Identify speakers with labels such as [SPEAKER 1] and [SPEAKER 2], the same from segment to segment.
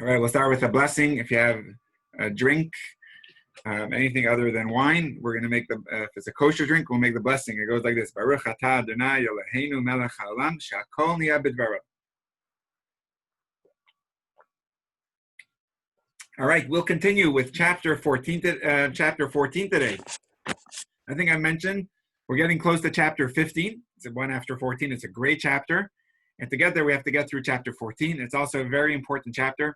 [SPEAKER 1] All right, we'll start with a blessing. If you have a drink, anything other than wine, we're going to make if it's a kosher drink, we'll make the blessing. It goes like this. Baruch atah Adonai Eloheinu melech haolam she'akol niyeh b'dvarav. All right, we'll continue with chapter 14 today. I think I mentioned we're getting close to chapter 15. It's one after 14. It's a great chapter. And to get there, we have to get through chapter 14. It's also a very important chapter.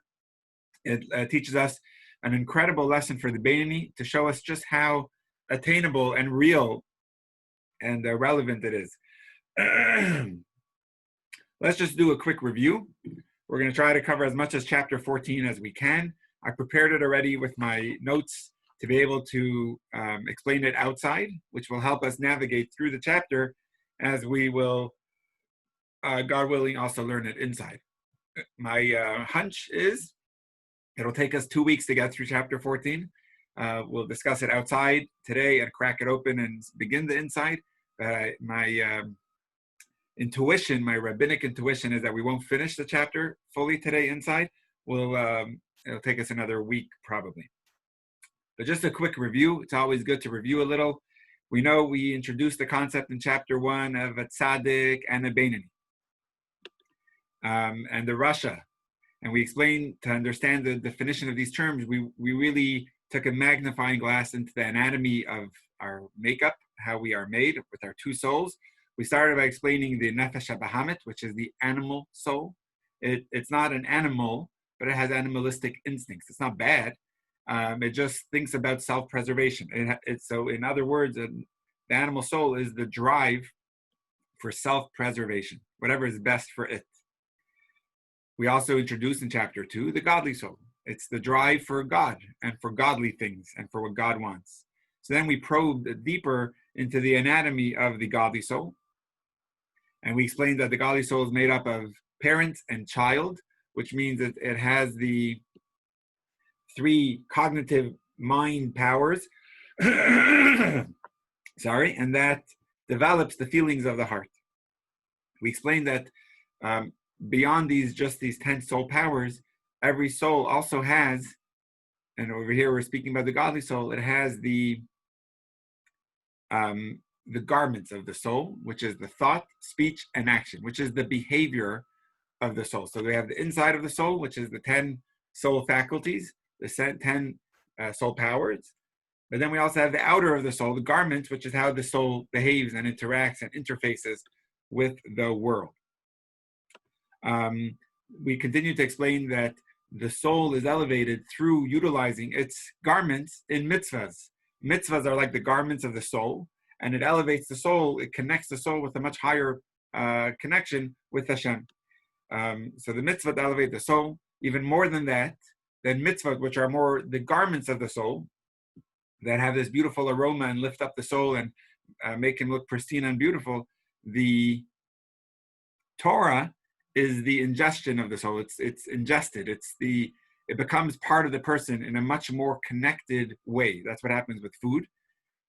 [SPEAKER 1] It teaches us an incredible lesson for the Beinoni to show us just how attainable and real and relevant it is. Let's just do a quick review. We're going to try to cover as much as chapter 14 as we can. I prepared it already with my notes to be able to explain it outside, which will help us navigate through the chapter as we will, God willing, also learn it inside. My hunch is it'll take us 2 weeks to get through chapter 14. We'll discuss it outside today and crack it open and begin the inside. But my intuition, my rabbinic intuition, is that we won't finish the chapter fully today inside. It'll take us another week probably. But just a quick review. It's always good to review a little. We know we introduced the concept in chapter 1 of a tzaddik and a Beinoni, and the Rasha. And we explained, to understand the definition of these terms, we really took a magnifying glass into the anatomy of our makeup, how we are made with our two souls. We started by explaining the nefesh habahamet, which is the animal soul. It's not an animal, but it has animalistic instincts. It's not bad. It just thinks about self-preservation. So in other words, the animal soul is the drive for self-preservation, whatever is best for it. We also introduced in chapter 2 the godly soul. It's the drive for God and for godly things and for what God wants. So then we probed deeper into the anatomy of the godly soul. And we explained that the godly soul is made up of parent and child, which means that it has the 3 cognitive mind powers, and that develops the feelings of the heart. We explained that beyond these 10 soul powers, every soul also has, and over here we're speaking about the godly soul, it has the garments of the soul, which is the thought, speech, and action, which is the behavior of the soul. So we have the inside of the soul, which is the 10 soul faculties, the 10 soul powers. But then we also have the outer of the soul, the garments, which is how the soul behaves and interacts and interfaces with the world. We continue to explain that the soul is elevated through utilizing its garments in mitzvahs. Mitzvahs are like the garments of the soul, and it elevates the soul. It connects the soul with a much higher connection with Hashem. So the mitzvah elevate the soul. Even more than that, than mitzvahs, which are more the garments of the soul, that have this beautiful aroma and lift up the soul and make him look pristine and beautiful. The Torah is the ingestion of the soul. It's ingested. It becomes part of the person in a much more connected way. That's what happens with food.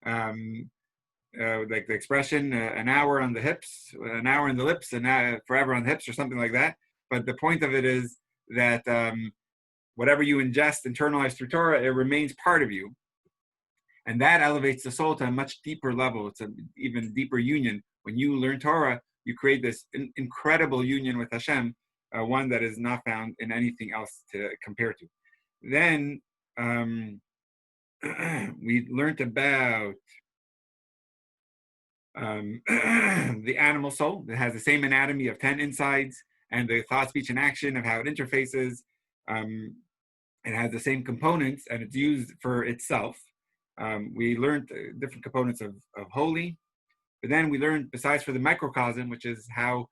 [SPEAKER 1] Like the expression, an hour on the hips, an hour in the lips, and forever on the hips, or something like that. But the point of it is that whatever you ingest, internalize through Torah, it remains part of you. And that elevates the soul to a much deeper level. It's an even deeper union. When you learn Torah, you create this incredible union with Hashem, one that is not found in anything else to compare to. Then we learned about the animal soul that has the same anatomy of 10 insides and the thought, speech, and action of how it interfaces. It has the same components and it's used for itself. We learned different components of holy. But then we learned, besides for the microcosm, which is how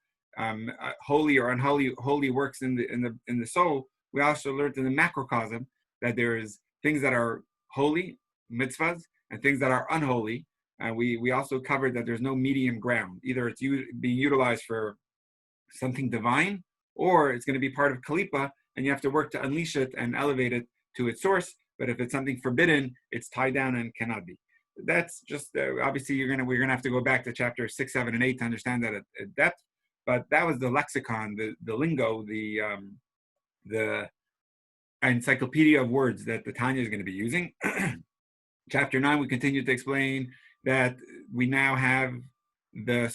[SPEAKER 1] holy or unholy works in the soul, we also learned in the macrocosm that there is things that are holy, mitzvahs, and things that are unholy. We also covered that there's no medium ground. Either it's being utilized for something divine, or it's going to be part of Kalipa, and you have to work to unleash it and elevate it to its source. But if it's something forbidden, it's tied down and cannot be. That's just obviously we're gonna have to go back to chapter 6, 7, and 8 to understand that at depth. But that was the lexicon, the lingo, the encyclopedia of words that the Tanya is going to be using. Chapter 9, we continue to explain that we now have the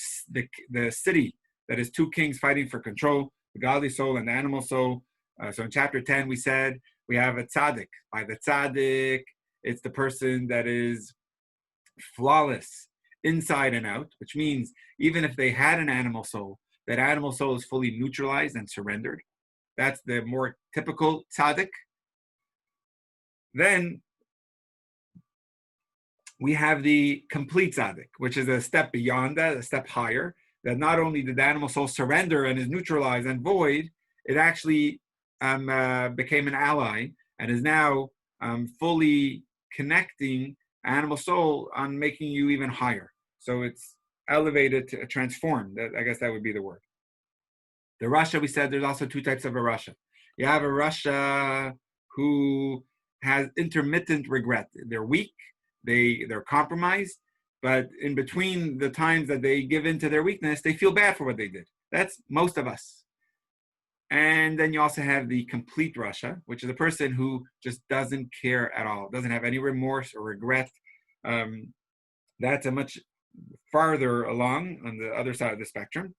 [SPEAKER 1] city that is two kings fighting for control, the godly soul and the animal soul. So in chapter 10, we said we have a tzaddik. By the tzaddik, it's the person that is flawless inside and out, which means even if they had an animal soul, that animal soul is fully neutralized and surrendered. That's the more typical tzaddik. Then we have the complete tzaddik, which is a step beyond that, a step higher, that not only did the animal soul surrender and is neutralized and void, it actually became an ally and is now fully connecting animal soul on making you even higher. So it's elevated, to transformed. I guess that would be the word. The Rasha, we said there's also two types of a Rasha. You have a Rasha who has intermittent regret. They're weak, they're compromised, but in between the times that they give in to their weakness, they feel bad for what they did. That's most of us. And then you also have the complete Rasha, which is a person who just doesn't care at all, doesn't have any remorse or regret. That's a much farther along on the other side of the spectrum.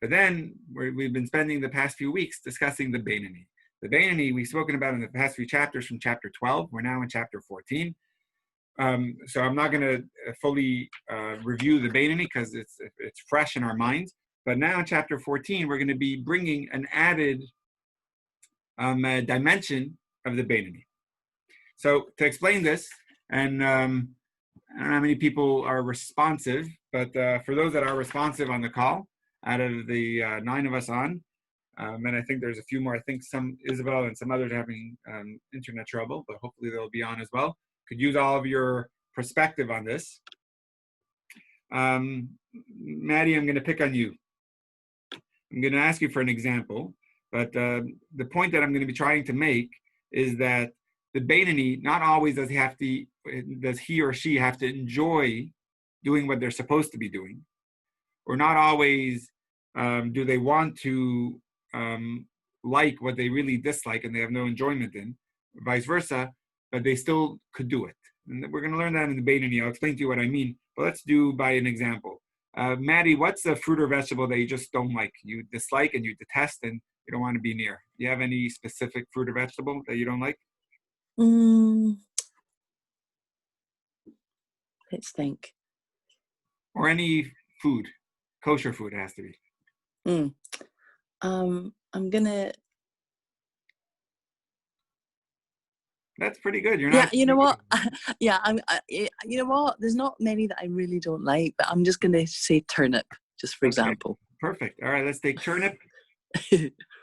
[SPEAKER 1] But then we've been spending the past few weeks discussing the Beinani. The Beinani we've spoken about in the past few chapters from chapter 12. We're now in chapter 14. So I'm not going to fully review the Beinani because it's fresh in our minds. But now in chapter 14, we're going to be bringing an added dimension of the Beinani. So to explain this, and I don't know how many people are responsive, but for those that are responsive on the call, out of the 9 of us on, and I think there's a few more. I think Isabel and some others are having internet trouble, but hopefully they'll be on as well. Could use all of your perspective on this. Maddie, I'm going to pick on you. I'm going to ask you for an example, but the point that I'm going to be trying to make is that the Beinani, not always does he or she have to enjoy doing what they're supposed to be doing, or not always do they want to like what they really dislike and they have no enjoyment in, vice versa, but they still could do it. And we're going to learn that in the Beinani. I'll explain to you what I mean, but let's do by an example. Maddie, what's a fruit or vegetable that you just don't like, you dislike and you detest and you don't want to be near? Do you have any specific fruit or vegetable that you don't like?
[SPEAKER 2] Let's think.
[SPEAKER 1] Or any food, kosher food it has to be.
[SPEAKER 2] I'm gonna.
[SPEAKER 1] That's pretty good. You're not.
[SPEAKER 2] Yeah, you know what? Yeah, you know what? There's not many that I really don't like, but I'm just gonna say turnip, just for example.
[SPEAKER 1] Perfect. All right, let's take turnip.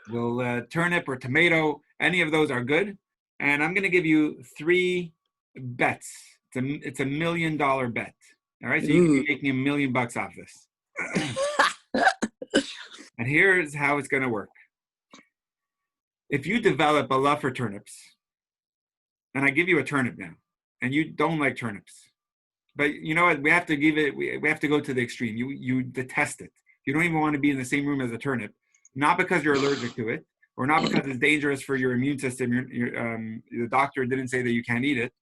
[SPEAKER 1] We'll turnip or tomato. Any of those are good. And I'm gonna give you 3 bets. It's $1 million bet. All right, so you can be making $1 million off this. And here's how it's gonna work. If you develop a love for turnips, and I give you a turnip now, and you don't like turnips, but you know what? We have to give it. We have to go to the extreme. You detest it. You don't even want to be in the same room as a turnip, not because you're allergic to it, or not because it's dangerous for your immune system. The doctor didn't say that you can't eat it.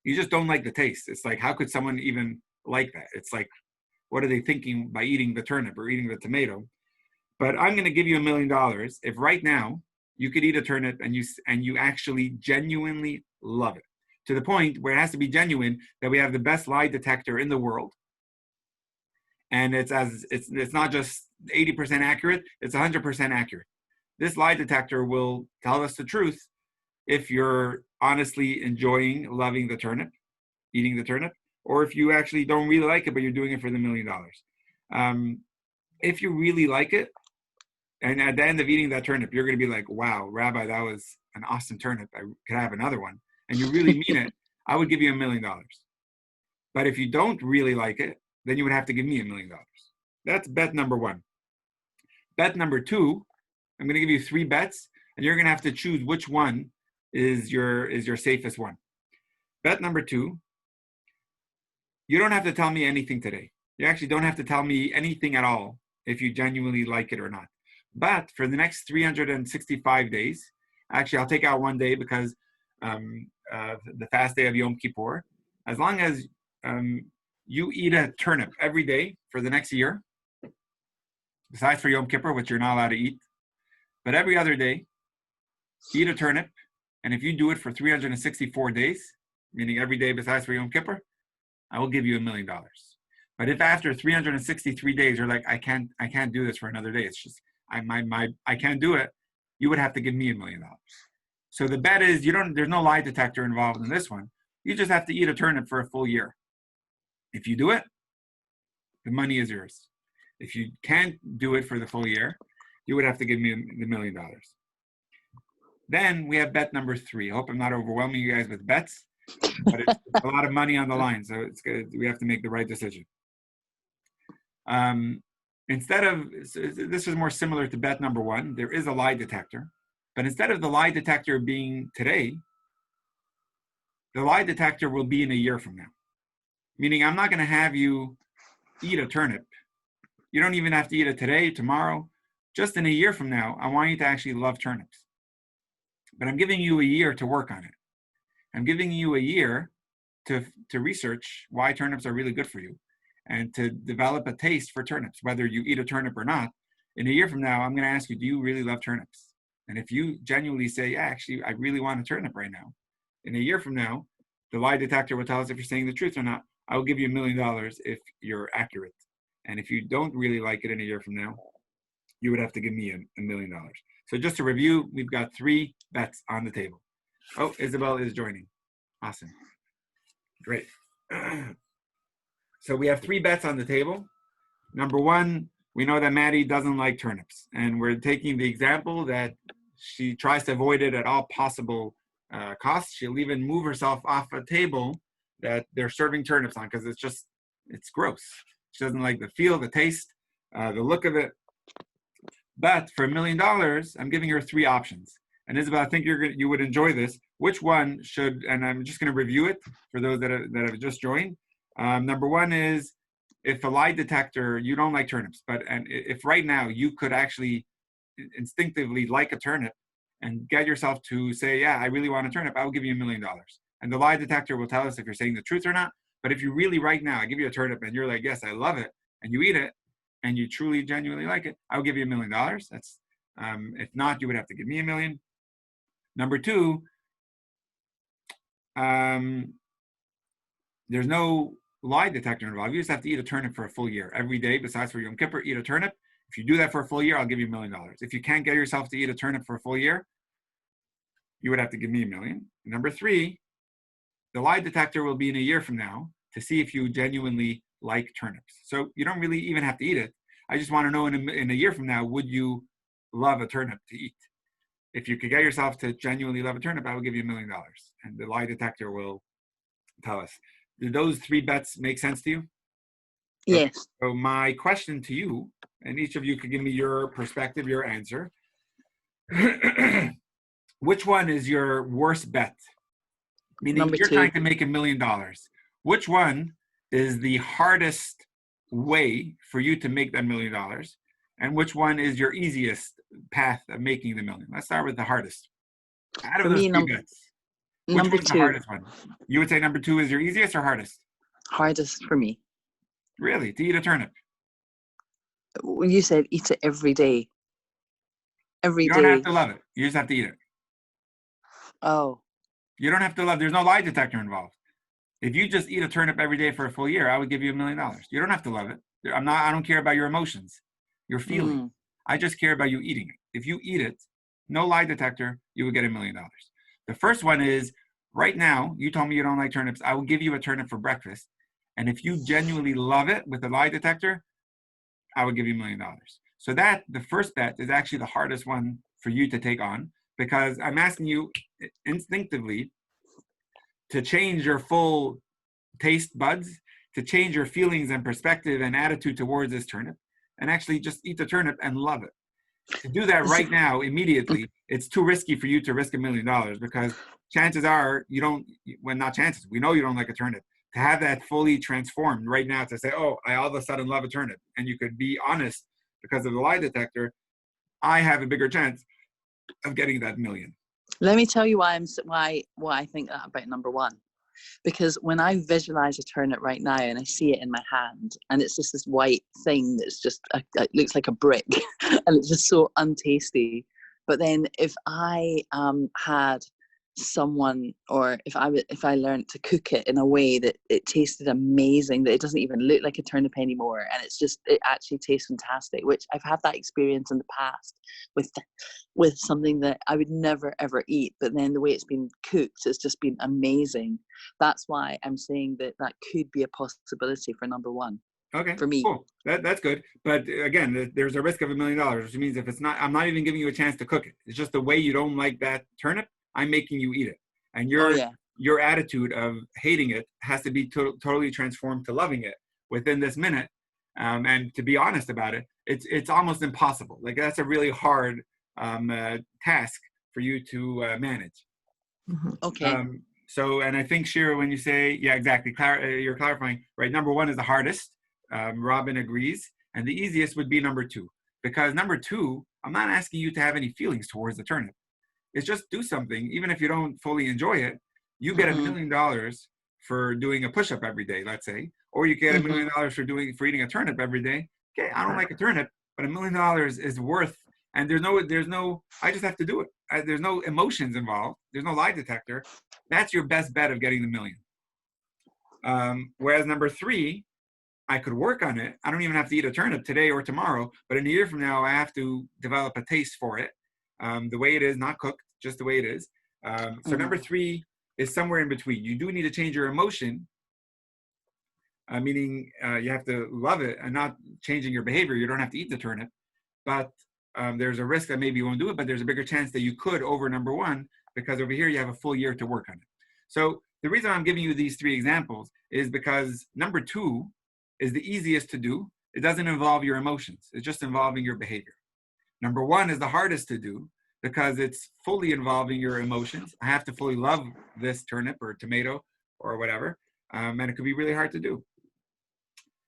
[SPEAKER 1] You just don't like the taste. It's like, how could someone even like that? It's like, what are they thinking by eating the turnip or eating the tomato? But I'm going to give you $1 million if right now you could eat a turnip and you actually genuinely love it, to the point where it has to be genuine that we have the best lie detector in the world. And it's not just 80% accurate, it's 100% accurate. This lie detector will tell us the truth if you're honestly enjoying, loving the turnip, eating the turnip, or if you actually don't really like it, but you're doing it for the $1 million. If you really like it, and at the end of eating that turnip, you're going to be like, wow, Rabbi, that was an awesome turnip. Could I have another one? And you really mean it, I would give you $1 million. But if you don't really like it, then you would have to give me $1 million. That's bet number 1. Bet number 2, I'm going to give you 3 bets, and you're going to have to choose which one is your safest one. Bet number 2, you don't have to tell me anything today. You actually don't have to tell me anything at all if you genuinely like it or not. But for the next 365 days, Actually, I'll take out one day because the fast day of Yom Kippur. As long as you eat a turnip every day for the next year, besides for Yom Kippur, which you're not allowed to eat, but every other day, eat a turnip. And if you do it for 364 days, meaning every day besides for Yom Kippur, I will give you $1 million. But if after 363 days you're like, I can't do this for another day, it's just I can't do it, you would have to give me $1 million. So the bet is there's no lie detector involved in this one. You just have to eat a turnip for a full year. If you do it, the money is yours. If you can't do it for the full year, you would have to give me the $1 million. Then we have bet number 3. I hope I'm not overwhelming you guys with bets, but it's a lot of money on the line, so it's good. We have to make the right decision. This is more similar to bet number 1. There is a lie detector, but instead of the lie detector being today, the lie detector will be in a year from now. Meaning I'm not going to have you eat a turnip. You don't even have to eat it today, tomorrow. Just in a year from now, I want you to actually love turnips. But I'm giving you a year to work on it. I'm giving you a year to research why turnips are really good for you and to develop a taste for turnips, whether you eat a turnip or not. In a year from now, I'm going to ask you, do you really love turnips? And if you genuinely say, yeah, actually, I really want a turnip right now. In a year from now, the lie detector will tell us if you're saying the truth or not. I will give you $1 million if you're accurate. And if you don't really like it in a year from now, you would have to give me $1 million. So just to review, we've got 3 bets on the table. Oh, Isabel is joining. Awesome. Great. So we have 3 bets on the table. Number 1, we know that Maddie doesn't like turnips. And we're taking the example that she tries to avoid it at all possible costs. She'll even move herself off a table that they're serving turnips on because it's gross. She doesn't like the feel, the taste, the look of it. But for $1 million, I'm giving her 3 options. And Isabel, I think you would enjoy this. Which one should, and I'm just going to review it for those that have just joined. Number 1 is, if a lie detector, you don't like turnips, and if right now you could actually instinctively like a turnip and get yourself to say, yeah, I really want a turnip, I will give you $1 million. And the lie detector will tell us if you're saying the truth or not. But if you really right now, I give you a turnip and you're like, yes, I love it, and you eat it, and you truly, genuinely like it, I will give you $1 million. That's, if not, you would have to give me $1 million. Number 2, there's no lie detector involved. You just have to eat a turnip for a full year. Every day, besides for Yom Kippur, eat a turnip. If you do that for a full year, I'll give you $1 million. If you can't get yourself to eat a turnip for a full year, you would have to give me $1 million. Number 3, the lie detector will be in a year from now to see if you genuinely like turnips. So you don't really even have to eat it. I just want to know in a year from now, would you love a turnip to eat? If you could get yourself to genuinely love a turnip, I will give you $1 million. And the lie detector will tell us. Did those 3 bets make sense to you?
[SPEAKER 2] Yes.
[SPEAKER 1] So my question to you, and each of you could give me your perspective, your answer. Which one is your worst bet? Meaning
[SPEAKER 2] Number
[SPEAKER 1] you're
[SPEAKER 2] 2.
[SPEAKER 1] trying to make $1 million. Which one is the hardest way for you to make that $1 million? And which one is your easiest path of making the $1 million? Let's start with the hardest. Out of
[SPEAKER 2] For
[SPEAKER 1] those
[SPEAKER 2] me,
[SPEAKER 1] 3 bets, which
[SPEAKER 2] number
[SPEAKER 1] one's the
[SPEAKER 2] 2.
[SPEAKER 1] hardest one? You would say number 2 is your easiest or hardest?
[SPEAKER 2] Hardest for me.
[SPEAKER 1] Really? To eat a turnip?
[SPEAKER 2] You said eat it every day.
[SPEAKER 1] You don't have to love it. You just have to eat it.
[SPEAKER 2] Oh.
[SPEAKER 1] You don't have to love. There's no lie detector involved. If you just eat a turnip every day for a full year, I would give you $1 million. You don't have to love it. I don't care about your emotions, your feelings. I just care about you eating it. If you eat it, no lie detector, you would get $1 million. The first one is, right now, you told me you don't like turnips. I will give you a turnip for breakfast. And if you genuinely love it with a lie detector, I would give you $1 million. So the first bet is actually the hardest one for you to take on, because I'm asking you instinctively to change your full taste buds, to change your feelings and perspective and attitude towards this turnip, and actually just eat the turnip and love it. To do that right now, immediately, it's too risky for you to risk $1 million, because chances are you don't, well, not chances, we know you don't like a turnip. To have that fully transformed right now, to say, oh, I all of a sudden love a turnip, and you could be honest because of the lie detector, I have a bigger chance of getting that $1 million.
[SPEAKER 2] Let me tell you why I think that about number one. Because when I visualize a turnip right now and I see it in my hand, and it's just this white thing that's just it looks like a brick, and it's just so untasty. But then if I had someone, or if I learned to cook it in a way that it tasted amazing, that it doesn't even look like a turnip anymore, and it actually tastes fantastic, which I've had that experience in the past with something that I would never ever eat, but then the way it's been cooked has just been amazing. That's why I'm saying that could be a possibility for number one.
[SPEAKER 1] Okay,
[SPEAKER 2] For me.
[SPEAKER 1] cool. That's good. But again, there's a risk of $1 million, which means if it's not, I'm not even giving you a chance to cook it. It's just the way you don't like that turnip, I'm making you eat it. And
[SPEAKER 2] Oh yeah.
[SPEAKER 1] your attitude of hating it has to be totally transformed to loving it within this minute. And to be honest about it, it's almost impossible. Like that's a really hard task for you to manage.
[SPEAKER 2] Okay.
[SPEAKER 1] So, and I think Shira, when you say, yeah, exactly, you're clarifying, right? Number one is the hardest. Robin agrees. And the easiest would be number two. Because number two, I'm not asking you to have any feelings towards the turnip. It's just do something, even if you don't fully enjoy it. You get $1 million for doing a push-up every day, let's say, or you get $1 million for eating a turnip every day. Okay, I don't like a turnip, but $1 million is worth. And there's no. I just have to do it. There's no emotions involved. There's no lie detector. That's your best bet of getting the million. Whereas number three, I could work on it. I don't even have to eat a turnip today or tomorrow, but in a year from now, I have to develop a taste for it, the way it is, not cooked, just the way it is. So number three is somewhere in between. You do need to change your emotion, meaning you have to love it and not changing your behavior. You don't have to eat the turnip, but there's a risk that maybe you won't do it, but there's a bigger chance that you could over number one, because over here you have a full year to work on it. So the reason I'm giving you these three examples is because number two is the easiest to do. It doesn't involve your emotions. It's just involving your behavior. Number one is the hardest to do because it's fully involving your emotions. I have to fully love this turnip or tomato or whatever, and it could be really hard to do.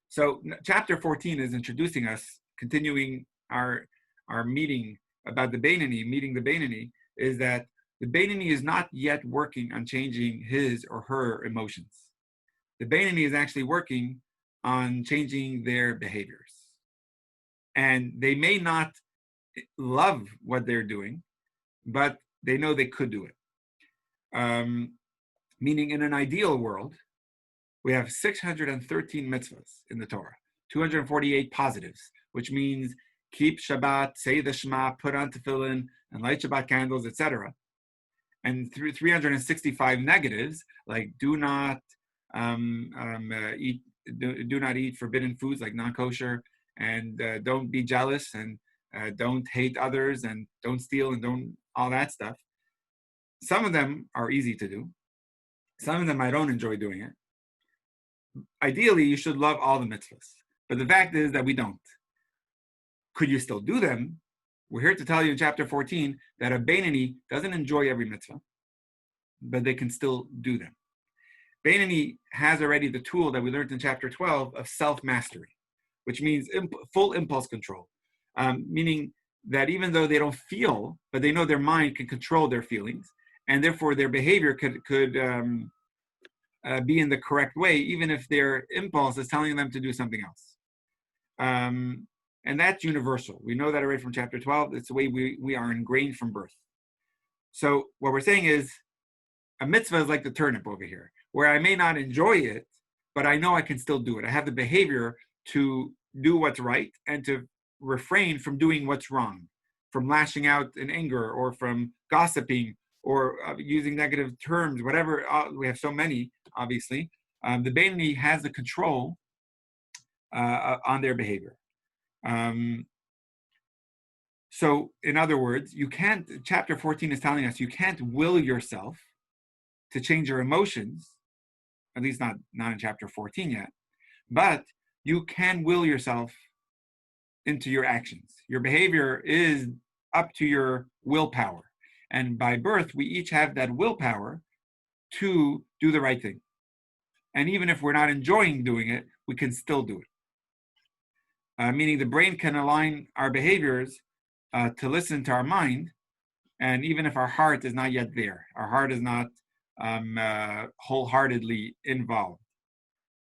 [SPEAKER 1] So chapter 14 is introducing us, continuing our meeting about the meeting the Beinoni, is that the Beinoni is not yet working on changing his or her emotions. The Beinoni is actually working on changing their behaviors. And they may not love what they're doing, but they know they could do it. Meaning in an ideal world, we have 613 mitzvahs in the Torah, 248 positives, which means keep Shabbat, say the Shema, put on tefillin, and light Shabbat candles, etc. And 365 negatives, like do not eat forbidden foods like non-kosher, and don't be jealous, and don't hate others, and don't steal, and don't all that stuff. Some of them are easy to do. Some of them I don't enjoy doing it. Ideally, you should love all the mitzvahs, but the fact is that we don't. Could you still do them? We're here to tell you in chapter 14 that a Beinoni doesn't enjoy every mitzvah, but they can still do them. Beinoni has already the tool that we learned in chapter 12 of self-mastery, which means full impulse control, meaning that even though they don't feel, but they know their mind can control their feelings, and therefore their behavior could be in the correct way, even if their impulse is telling them to do something else. And that's universal. We know that already from chapter 12. It's the way we are ingrained from birth. So what we're saying is a mitzvah is like the turnip over here, where I may not enjoy it, but I know I can still do it. I have the behavior to do what's right and to refrain from doing what's wrong, from lashing out in anger or from gossiping or using negative terms, whatever. We have so many, obviously. The Beinoni has the control on their behavior. So in other words, you can't, chapter 14 is telling us you can't will yourself to change your emotions, at least not in chapter 14 yet, but you can will yourself into your actions. Your behavior is up to your willpower. And by birth, we each have that willpower to do the right thing. And even if we're not enjoying doing it, we can still do it. Meaning the brain can align our behaviors to listen to our mind And even if our heart is not yet there, our heart is not wholeheartedly involved.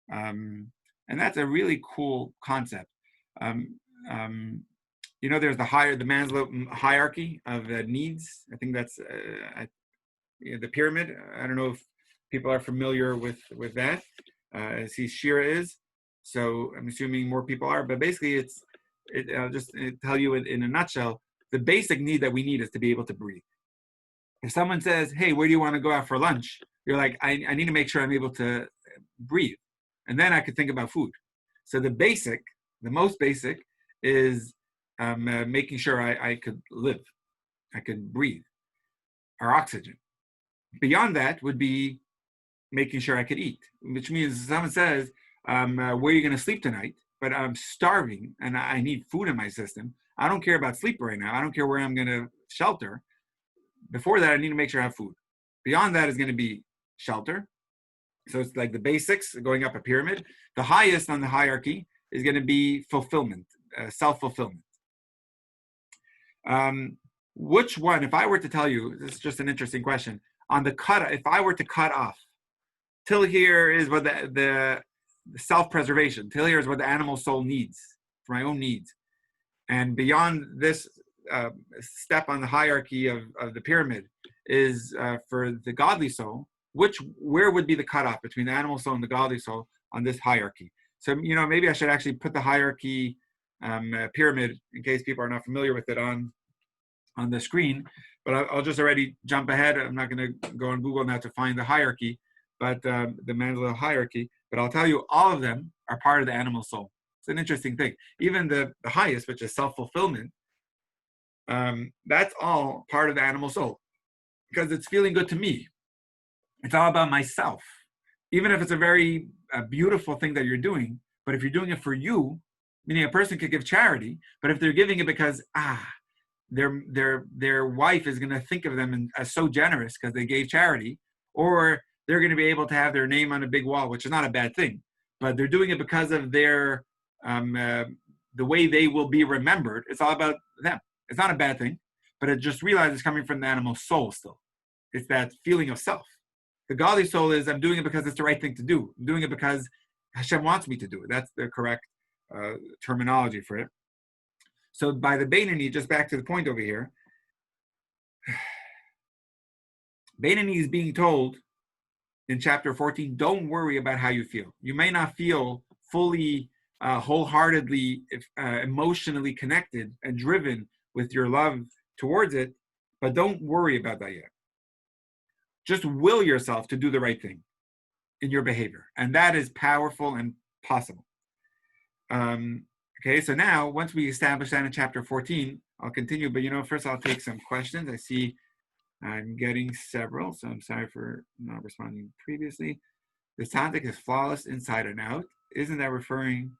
[SPEAKER 1] And that's a really cool concept. Um, there's the Maslow hierarchy of needs. I think that's the pyramid. I don't know if people are familiar with that. I see Shira is, so I'm assuming more people are. But basically, I'll just tell you in a nutshell, the basic need that we need is to be able to breathe. If someone says, "Hey, where do you want to go out for lunch?" You're like, I need to make sure I'm able to breathe, and then I could think about food. So the most basic, is making sure I could live, I could breathe, or oxygen. Beyond that would be making sure I could eat, which means if someone says, where are you going to sleep tonight? But I'm starving and I need food in my system. I don't care about sleep right now. I don't care where I'm going to shelter. Before that, I need to make sure I have food. Beyond that is going to be shelter. So it's like the basics going up a pyramid. The highest on the hierarchy is going to be fulfillment, self-fulfillment. Which one, if I were to tell you, this is just an interesting question, if I were to cut off, till here is what the self-preservation, till here is what the animal soul needs, for my own needs. And beyond this step on the hierarchy of the pyramid is for the godly soul, where would be the cutoff between the animal soul and the godly soul on this hierarchy? So, maybe I should actually put the hierarchy pyramid, in case people are not familiar with it, on the screen, but I'll just already jump ahead. I'm not going to go on Google now to find the hierarchy, but the Maslow hierarchy, but I'll tell you all of them are part of the animal soul. It's an interesting thing. Even the highest, which is self-fulfillment, that's all part of the animal soul, because it's feeling good to me. It's all about myself. Even if it's a very beautiful thing that you're doing, but if you're doing it for you, meaning a person could give charity, but if they're giving it because, their wife is going to think of them as so generous because they gave charity, or they're going to be able to have their name on a big wall, which is not a bad thing, but they're doing it because of their the way they will be remembered. It's all about them. It's not a bad thing, but it just realizes it's coming from the animal soul still. It's that feeling of self. The godly soul is, I'm doing it because it's the right thing to do. I'm doing it because Hashem wants me to do it. That's the correct terminology for it. So by the Beinoni, just back to the point over here, Beinoni is being told in chapter 14, don't worry about how you feel. You may not feel fully, wholeheartedly, emotionally connected and driven with your love towards it, but don't worry about that yet. Just will yourself to do the right thing in your behavior. And that is powerful and possible. Okay, so now, once we establish that in chapter 14, I'll continue, but first I'll take some questions. I see I'm getting several, so I'm sorry for not responding previously. The tzaddik is flawless inside and out. Isn't that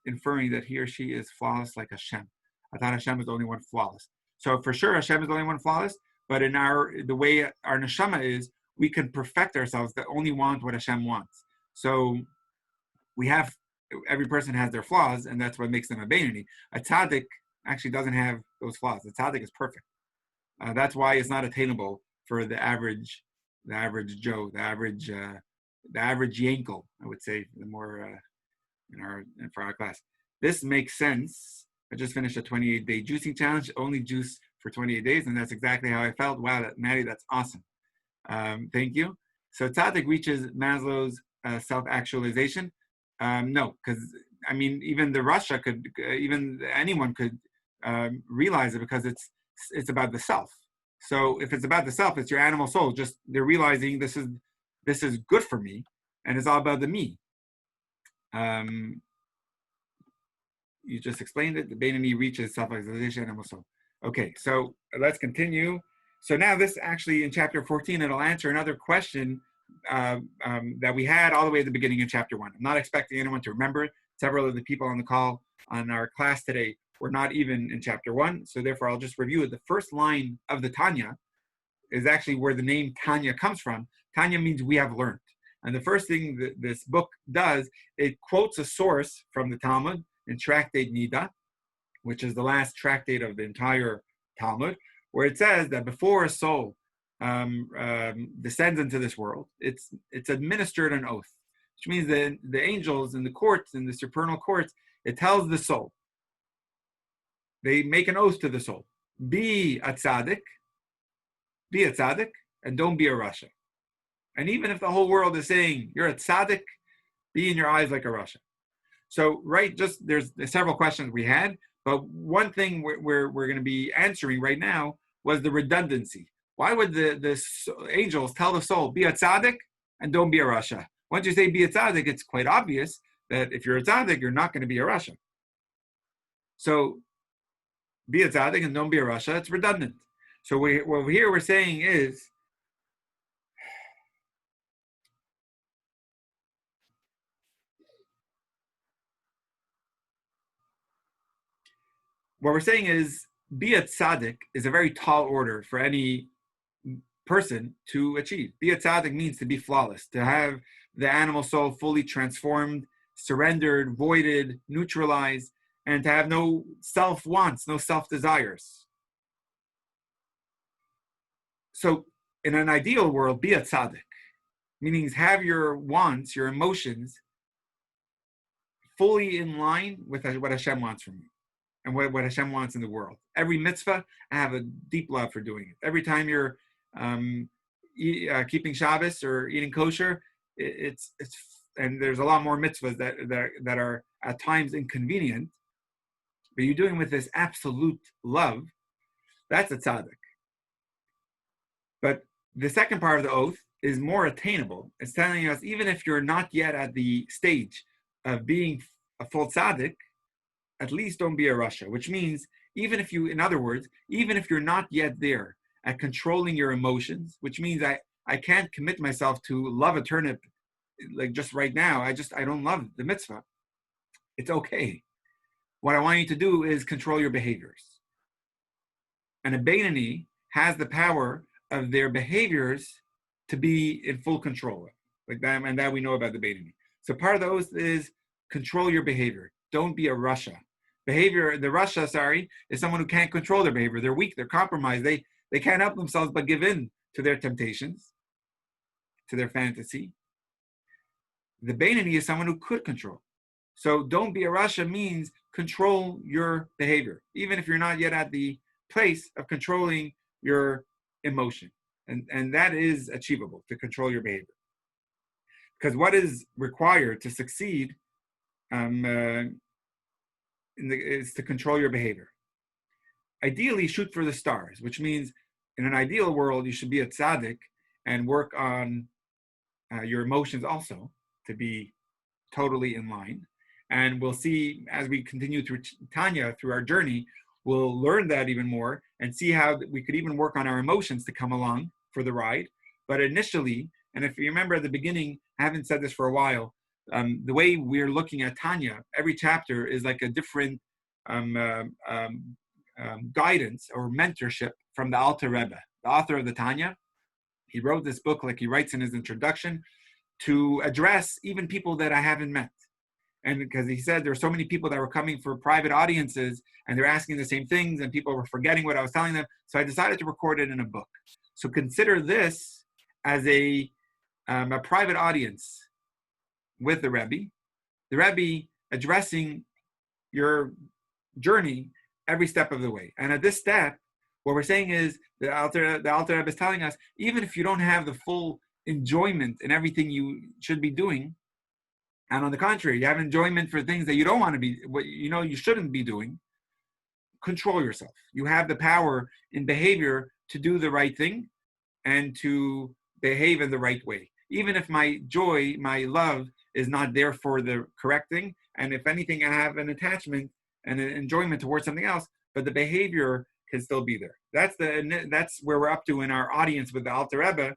[SPEAKER 1] inferring that he or she is flawless like Hashem? I thought Hashem is the only one flawless. So for sure, Hashem is the only one flawless, but in the way our neshama is, we can perfect ourselves that only want what Hashem wants. So every person has their flaws, and that's what makes them a Beinoni. A tzaddik actually doesn't have those flaws. The tzaddik is perfect. That's why it's not attainable for the average Joe, the average Yankel, I would say, the more for our class. This makes sense. I just finished a 28-day juicing challenge, only juice for 28 days, and that's exactly how I felt. Wow, Maddie, that's awesome. Thank you. So tzaddik reaches Maslow's self-actualization. No, because even the Rasha could, even anyone could realize it, because it's about the self. So if it's about the self, it's your animal soul. Just they're realizing this is good for me, and it's all about the me. You just explained it. The Beinoni reaches self-actualization, animal soul. Okay, so let's continue. So now this actually in chapter 14, it'll answer another question that we had all the way at the beginning in chapter 1. I'm not expecting anyone to remember it. Several of the people on the call on our class today were not even in chapter 1, so therefore I'll just review it. The first line of the Tanya is actually where the name Tanya comes from. Tanya means we have learned. And the first thing that this book does, it quotes a source from the Talmud in Tractate Nida, which is the last tractate of the entire Talmud, where it says that before a soul descends into this world, it's administered an oath, which means that the angels in the courts, in the supernal courts, it tells the soul, they make an oath to the soul, be a tzaddik, and don't be a rasha. And even if the whole world is saying you're a tzaddik, be in your eyes like a rasha. So, right, just there's several questions we had, but one thing we're going to be answering right now was the redundancy. Why would the angels tell the soul, be a tzaddik and don't be a rasha? Once you say be a tzaddik, it's quite obvious that if you're a tzaddik, you're not going to be a rasha. So, be a tzaddik and don't be a rasha, it's redundant. So what here we're saying is, be a tzaddik is a very tall order for any person to achieve. Be a tzaddik means to be flawless, to have the animal soul fully transformed, surrendered, voided, neutralized, and to have no self-wants, no self-desires. So in an ideal world, be a tzaddik, meaning have your wants, your emotions, fully in line with what Hashem wants from you and what Hashem wants in the world. Every mitzvah, I have a deep love for doing it. Every time you're keeping Shabbos or eating kosher, it's and there's a lot more mitzvahs that are at times inconvenient, but you're doing with this absolute love. That's a tzaddik. But the second part of the oath is more attainable. It's telling us even if you're not yet at the stage of being a full tzaddik, at least don't be a rasha, which means even if you, in other words, even if you're not yet there at controlling your emotions, which means I can't commit myself to love a turnip like just right now. I don't love the mitzvah. It's okay. What I want you to do is control your behaviors. And a Beinani has the power of their behaviors to be in full control. Like that, and that we know about the Beinani. So part of the oath is control your behavior. Don't be a rasha. The rasha, is someone who can't control their behavior. They're weak, they're compromised. They can't help themselves but give in to their temptations, to their fantasy. The Beinani is someone who could control. So don't be a rasha means control your behavior, even if you're not yet at the place of controlling your emotion. And that is achievable, to control your behavior. Because what is required to succeed is to control your behavior. Ideally, shoot for the stars, which means in an ideal world, you should be a tzaddik and work on your emotions also to be totally in line. And we'll see as we continue through Tanya, through our journey, we'll learn that even more and see how we could even work on our emotions to come along for the ride. But initially, and if you remember at the beginning, I haven't said this for a while, the way we're looking at Tanya, every chapter is like a different guidance or mentorship from the Alter Rebbe, the author of the Tanya. He wrote this book, like he writes in his introduction, to address even people that I haven't met. And because he said there were so many people that were coming for private audiences and they're asking the same things and people were forgetting what I was telling them. So I decided to record it in a book. So consider this as a private audience with the Rebbe addressing your journey every step of the way. And at this step, what we're saying is the Alter Rebbe is telling us, even if you don't have the full enjoyment in everything you should be doing, and on the contrary, you have enjoyment for things that you don't want to be, what you shouldn't be doing, control yourself. You have the power in behavior to do the right thing and to behave in the right way. Even if my joy, my love is not there for the correct thing, and if anything, I have an attachment and an enjoyment towards something else, but the behavior can still be there. That's where we're up to in our audience with the Alter Rebbe.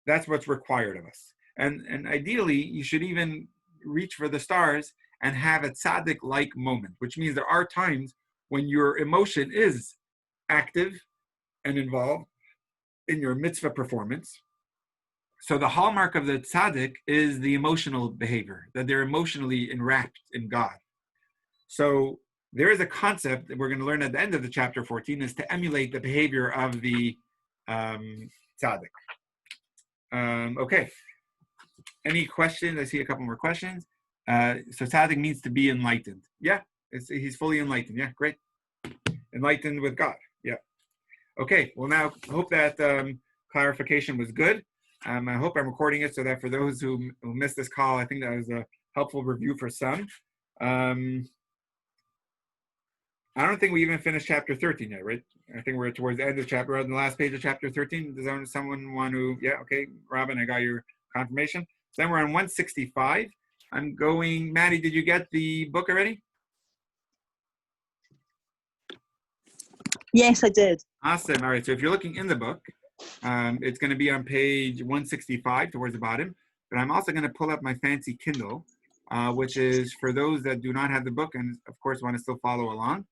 [SPEAKER 1] That's what's required of us. And ideally, you should even reach for the stars and have a tzaddik-like moment, which means there are times when your emotion is active and involved in your mitzvah performance. So the hallmark of the tzaddik is the emotional behavior, that they're emotionally enwrapped in God. So there is a concept that we're going to learn at the end of the chapter 14 is to emulate the behavior of the tzaddik. Okay. Any questions? I see a couple more questions. So tzaddik means to be enlightened. Yeah, he's fully enlightened. Yeah, great. Enlightened with God. Yeah. Okay. Well, now I hope that clarification was good. I hope I'm recording it so that for those who missed this call, I think that was a helpful review for some. I don't think we even finished chapter 13 yet, right? I think we're towards the end of chapter, on the last page of chapter 13. Does someone want to, yeah, okay, Robin, I got your confirmation. So then we're on 165. I'm going, Maddie, did you get the book already?
[SPEAKER 2] Yes, I did.
[SPEAKER 1] Awesome. All right, so if you're looking in the book, it's going to be on page 165 towards the bottom. But I'm also going to pull up my fancy Kindle, which is for those that do not have the book and, of course, want to still follow along.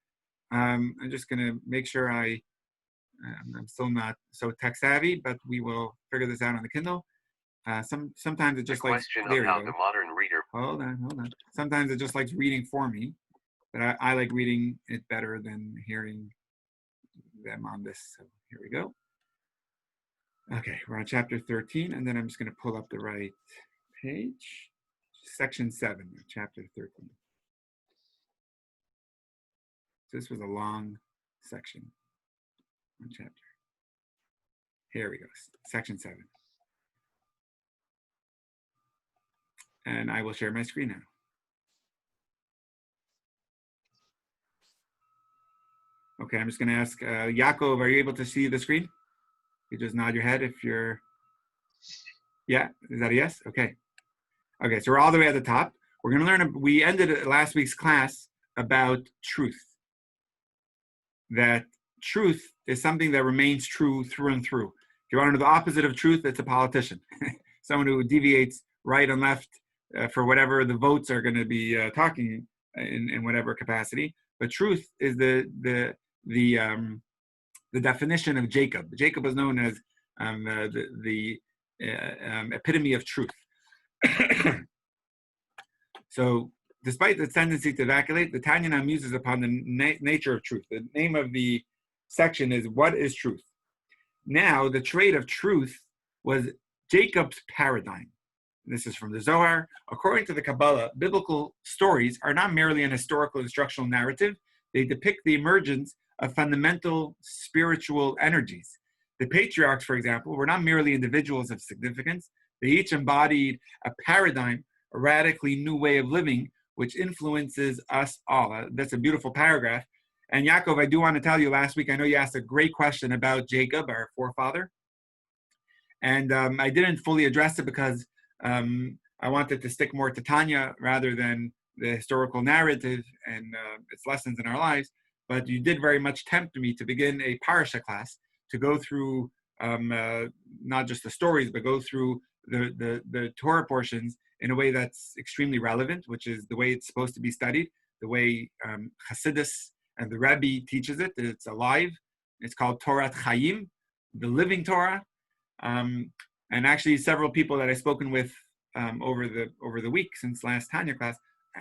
[SPEAKER 1] I'm just going to make sure I'm still not so tech savvy, but we will figure this out on the Kindle. Sometimes it just likes, there you go. The modern reader. Hold on. Sometimes it just likes reading for me, but I like reading it better than hearing them on this. So here we go. Okay, we're on chapter 13, and then I'm just going to pull up the right page. Section 7 of chapter 13. This was a long section, one chapter. Here we go, section 7. And I will share my screen now. Okay, I'm just going to ask Yaakov, are you able to see the screen? You just nod your head if you're, yeah, is that a yes? Okay. Okay, so we're all the way at the top. We're going to learn, we ended last week's class about truth. That truth is something that remains true through and through. If you want to know the opposite of truth, it's a politician. Someone who deviates right and left for whatever the votes are going to be talking in whatever capacity. But truth is the definition of Jacob. Jacob was known as the epitome of truth. So despite the tendency to evacuate, the Tanya now muses upon the nature of truth. The name of the section is What is Truth? Now, the trait of truth was Jacob's paradigm. This is from the Zohar. According to the Kabbalah, biblical stories are not merely an historical instructional narrative. They depict the emergence of fundamental spiritual energies. The patriarchs, for example, were not merely individuals of significance. They each embodied a paradigm, a radically new way of living, which influences us all. That's a beautiful paragraph. And Yaakov, I do want to tell you, last week, I know you asked a great question about Jacob, our forefather. And I didn't fully address it because I wanted to stick more to Tanya rather than the historical narrative and its lessons in our lives. But you did very much tempt me to begin a parasha class to go through not just the stories, but go through the Torah portions in a way that's extremely relevant, which is the way it's supposed to be studied, the way Hasidus and the Rebbe teaches it. It's alive. It's called Torat Chaim, the living Torah. And actually, several people that I've spoken with over the week since last Tanya class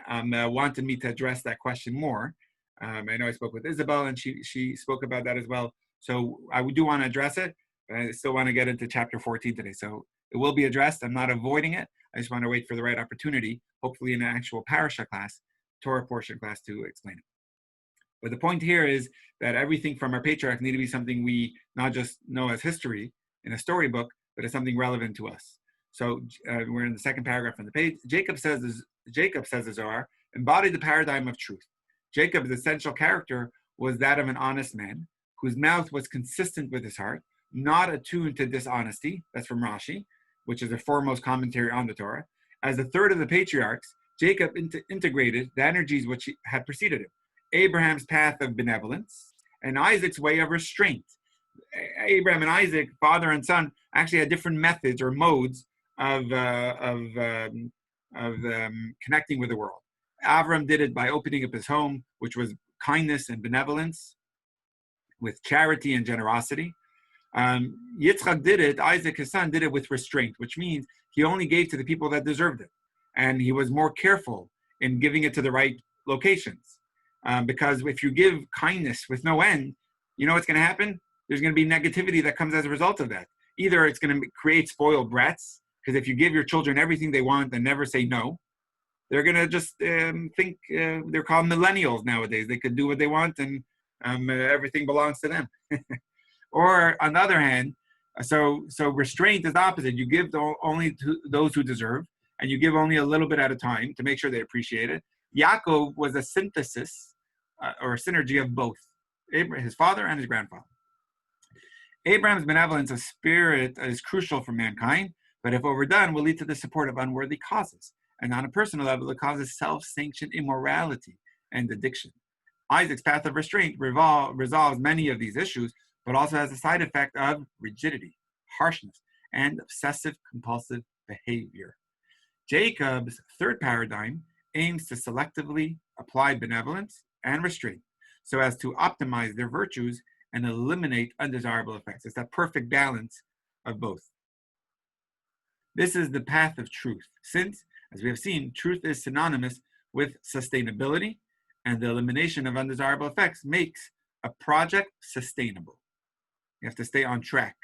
[SPEAKER 1] wanted me to address that question more. I know I spoke with Isabel, and she spoke about that as well. So I do want to address it, but I still want to get into chapter 14 today. So it will be addressed. I'm not avoiding it. I just want to wait for the right opportunity, hopefully in an actual parasha class, Torah portion class, to explain it. But the point here is that everything from our patriarchs need to be something we not just know as history in a storybook, but as something relevant to us. So we're in the second paragraph on the page. Jacob says the Zohar, embodied the paradigm of truth. Jacob's essential character was that of an honest man, whose mouth was consistent with his heart, not attuned to dishonesty. That's from Rashi, which is the foremost commentary on the Torah. As the third of the patriarchs, Jacob integrated the energies which had preceded him. Abraham's path of benevolence and Isaac's way of restraint. Abraham and Isaac, father and son, actually had different methods or modes of connecting with the world. Avram did it by opening up his home, which was kindness and benevolence, with charity and generosity. Yitzchak did it, Isaac, his son, did it with restraint, which means he only gave to the people that deserved it. And he was more careful in giving it to the right locations. because if you give kindness with no end, you know what's going to happen? There's going to be negativity that comes as a result of that. Either it's going to create spoiled brats, because if you give your children everything they want and never say no, they're going to just think they're called millennials nowadays. They could do what they want and everything belongs to them. Or on the other hand, so restraint is the opposite. You give only to those who deserve, and you give only a little bit at a time to make sure they appreciate it. Yaakov was a synthesis or a synergy of both, his father and his grandfather. Abraham's benevolence of spirit is crucial for mankind, but if overdone, will lead to the support of unworthy causes. And on a personal level, it causes self-sanctioned immorality and addiction. Isaac's path of restraint resolves many of these issues, but also has a side effect of rigidity, harshness, and obsessive-compulsive behavior. Jacob's third paradigm aims to selectively apply benevolence and restraint so as to optimize their virtues and eliminate undesirable effects. It's that perfect balance of both. This is the path of truth, since, as we have seen, truth is synonymous with sustainability, and the elimination of undesirable effects makes a project sustainable. You have to stay on track.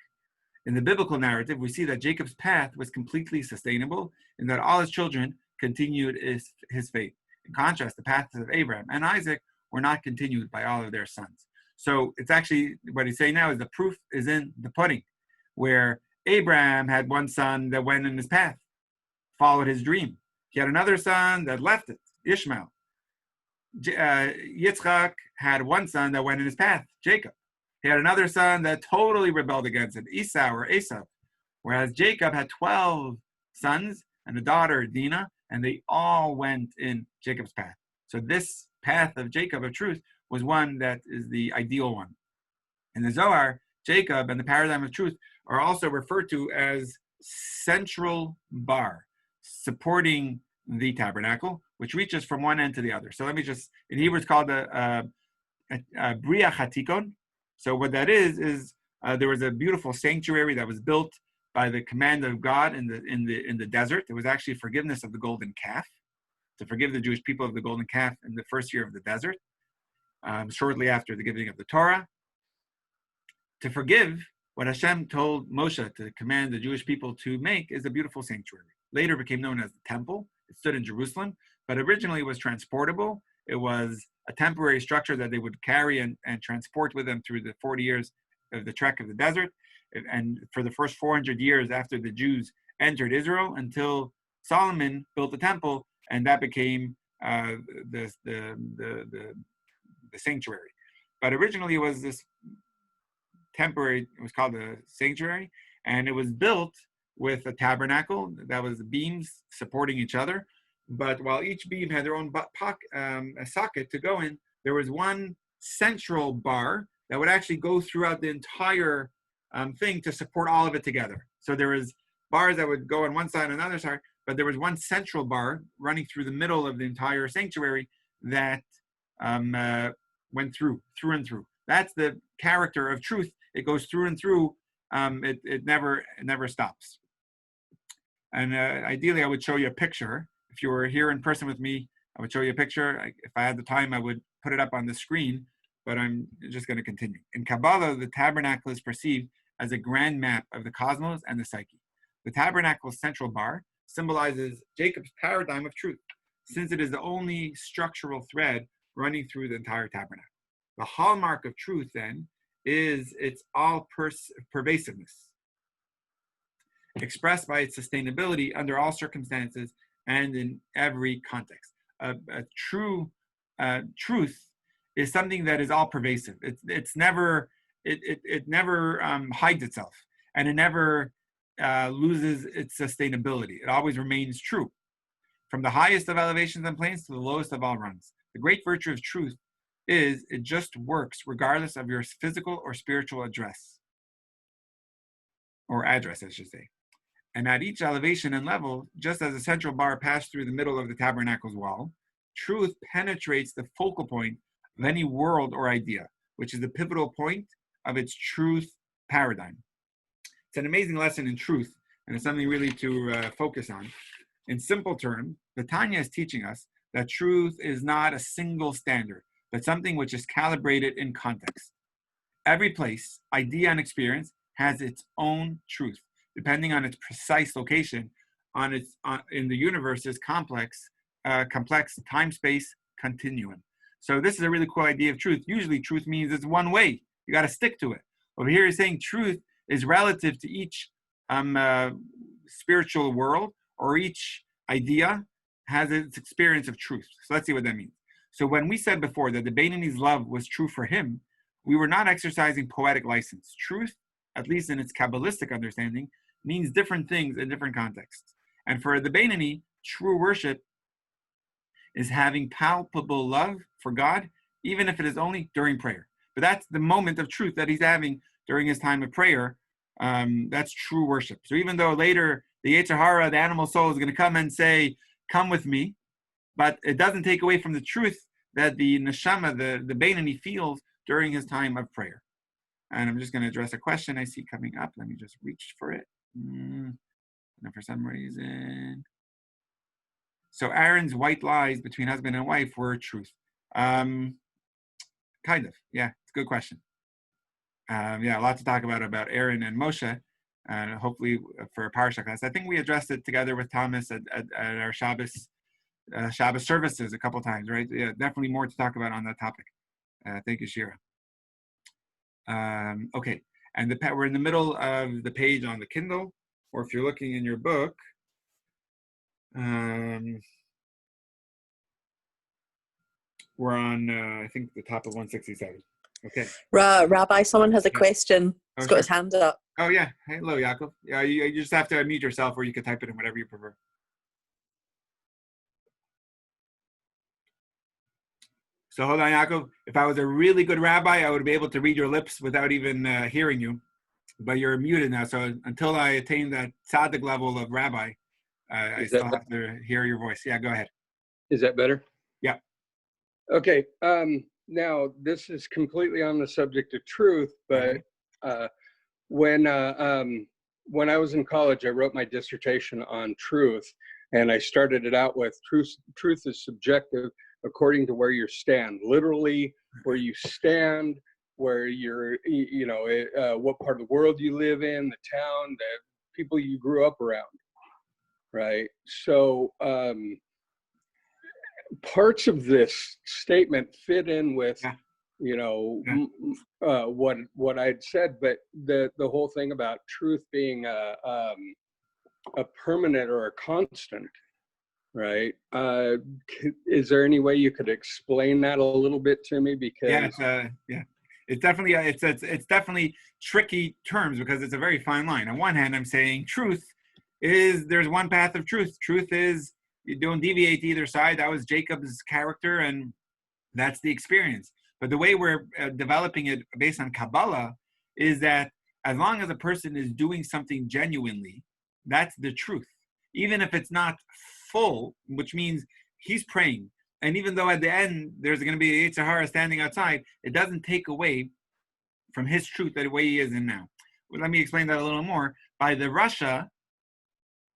[SPEAKER 1] In the biblical narrative, we see that Jacob's path was completely sustainable and that all his children continued his faith. In contrast, the paths of Abraham and Isaac were not continued by all of their sons. So it's actually, what he's saying now is the proof is in the pudding, where Abraham had one son that went in his path, followed his dream. He had another son that left it, Ishmael. Yitzchak had one son that went in his path, Jacob. He had another son that totally rebelled against him, Esau. Whereas Jacob had 12 sons and a daughter, Dinah, and they all went in Jacob's path. So this path of Jacob of truth was one that is the ideal one. In the Zohar, Jacob and the paradigm of truth are also referred to as central bar, supporting the tabernacle, which reaches from one end to the other. So let me just, in Hebrew it's called a Bria Chatikon. So what that is there was a beautiful sanctuary that was built by the command of God in the desert. It was actually forgiveness of the golden calf, to forgive the Jewish people of the golden calf in the first year of the desert, shortly after the giving of the Torah. To forgive what Hashem told Moshe to command the Jewish people to make is a beautiful sanctuary. Later became known as the temple. It stood in Jerusalem, but originally it was transportable. It was a temporary structure that they would carry and transport with them through the 40 years of the trek of the desert, and for the first 400 years after the Jews entered Israel, until Solomon built the temple, and that became the sanctuary. But originally it was this temporary, it was called the sanctuary, and it was built with a tabernacle that was beams supporting each other. But while each beam had their own a socket to go in, there was one central bar that would actually go throughout the entire thing to support all of it together. So there was bars that would go on one side and another side, but there was one central bar running through the middle of the entire sanctuary that went through and through. That's the character of truth. It goes through and through. It never stops. And ideally, I would show you a picture. If you were here in person with me, I would show you a picture. If I had the time, I would put it up on the screen, but I'm just going to continue. In Kabbalah, the tabernacle is perceived as a grand map of the cosmos and the psyche. The tabernacle's central bar symbolizes Jacob's paradigm of truth, since it is the only structural thread running through the entire tabernacle. The hallmark of truth, then, is its all-pervasiveness, expressed by its sustainability under all circumstances and in every context. A true truth is something that is all-pervasive. It never hides itself, and it never loses its sustainability. It always remains true, from the highest of elevations and planes to the lowest of all runs. The great virtue of truth is it just works regardless of your physical or spiritual address, I should say. And at each elevation and level, just as a central bar passed through the middle of the tabernacle's wall, truth penetrates the focal point of any world or idea, which is the pivotal point of its truth paradigm. It's an amazing lesson in truth, and it's something really to focus on. In simple terms, the Tanya is teaching us that truth is not a single standard, but something which is calibrated in context. Every place, idea, and experience has its own truth, depending on its precise location in the universe's complex time-space continuum. So this is a really cool idea of truth. Usually truth means it's one way. You got to stick to it. Over here he's saying truth is relative to each spiritual world, or each idea has its experience of truth. So let's see what that means. So when we said before that the Beinani's love was true for him, we were not exercising poetic license. Truth, at least in its Kabbalistic understanding, means different things in different contexts. And for the Beinani, true worship is having palpable love for God, even if it is only during prayer. But that's the moment of truth that he's having during his time of prayer. That's true worship. So even though later the Yetzer Hara, the animal soul, is going to come and say, come with me, but it doesn't take away from the truth that the neshama, the Beinani, feels during his time of prayer. And I'm just going to address a question I see coming up. Let me just reach for it. And for some reason. So Aaron's white lies between husband and wife were truth. Kind of. Yeah, it's a good question. Yeah, a lot to talk about Aaron and Moshe. And hopefully for a Parsha class. I think we addressed it together with Thomas at our Shabbos services a couple times, right? Yeah, definitely more to talk about on that topic. Thank you, Shira. Okay, and we're in the middle of the page on the Kindle, or if you're looking in your book, we're on, I think, the top of 167. Okay.
[SPEAKER 3] Rabbi, someone has a question. He's got
[SPEAKER 1] sure.
[SPEAKER 3] his hand up.
[SPEAKER 1] Oh, yeah. Hello, Yaakov. Yeah, you just have to unmute yourself, or you can type it in, whatever you prefer. So hold on, Yaakov. If I was a really good rabbi, I would be able to read your lips without even hearing you. But you're muted now, so until I attain that tzaddik level of rabbi, I still have to hear your voice. Yeah, go ahead.
[SPEAKER 4] Is that better?
[SPEAKER 1] Yeah.
[SPEAKER 4] Okay. Now, this is completely on the subject of truth, but when I was in college, I wrote my dissertation on truth, and I started it out with truth is subjective according to where you stand, literally where you stand, where you're, what part of the world you live in, the town, the people you grew up around, right? So parts of this statement fit in with, what I'd said, but the whole thing about truth being a permanent or a constant, right? Is there any way you could explain that a little bit to me? Because
[SPEAKER 1] it's definitely it's definitely tricky terms, because it's a very fine line. On one hand, I'm saying truth is, there's one path of truth. Truth is, you don't deviate to either side. That was Jacob's character, and that's the experience. But the way we're developing it based on Kabbalah is that as long as a person is doing something genuinely, that's the truth. Even if it's not full, which means he's praying, and even though at the end there's going to be a Yetzer Hara standing outside, it doesn't take away from his truth the way he is in now. Well, let me explain that a little more. By the Russia,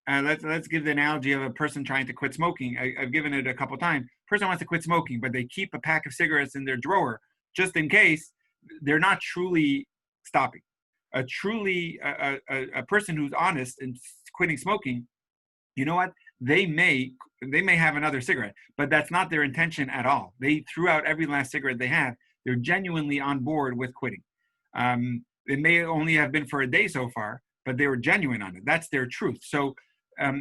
[SPEAKER 1] let's give the analogy of a person trying to quit smoking. I've given it a couple times. Person wants to quit smoking, but they keep a pack of cigarettes in their drawer just in case. They're not truly stopping. A person who's honest in quitting smoking, you know what? They may have another cigarette, but that's not their intention at all. They threw out every last cigarette they have. They're genuinely on board with quitting. It may only have been for a day so far, but they were genuine on it. That's their truth. So I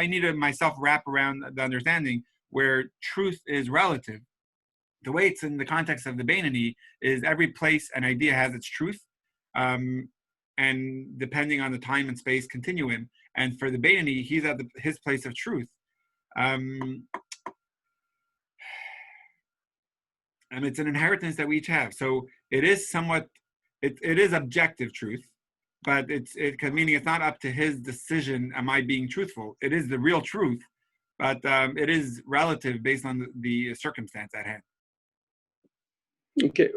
[SPEAKER 1] need to myself wrap around the understanding where truth is relative. The way it's in the context of the Beinani is every place and idea has its truth, and depending on the time and space continuum. And for the Beinani, he's at his place of truth. And it's an inheritance that we each have. So it is somewhat, it is objective truth, but meaning it's not up to his decision, am I being truthful? It is the real truth, but it is relative based on the circumstance at hand.
[SPEAKER 4] Okay,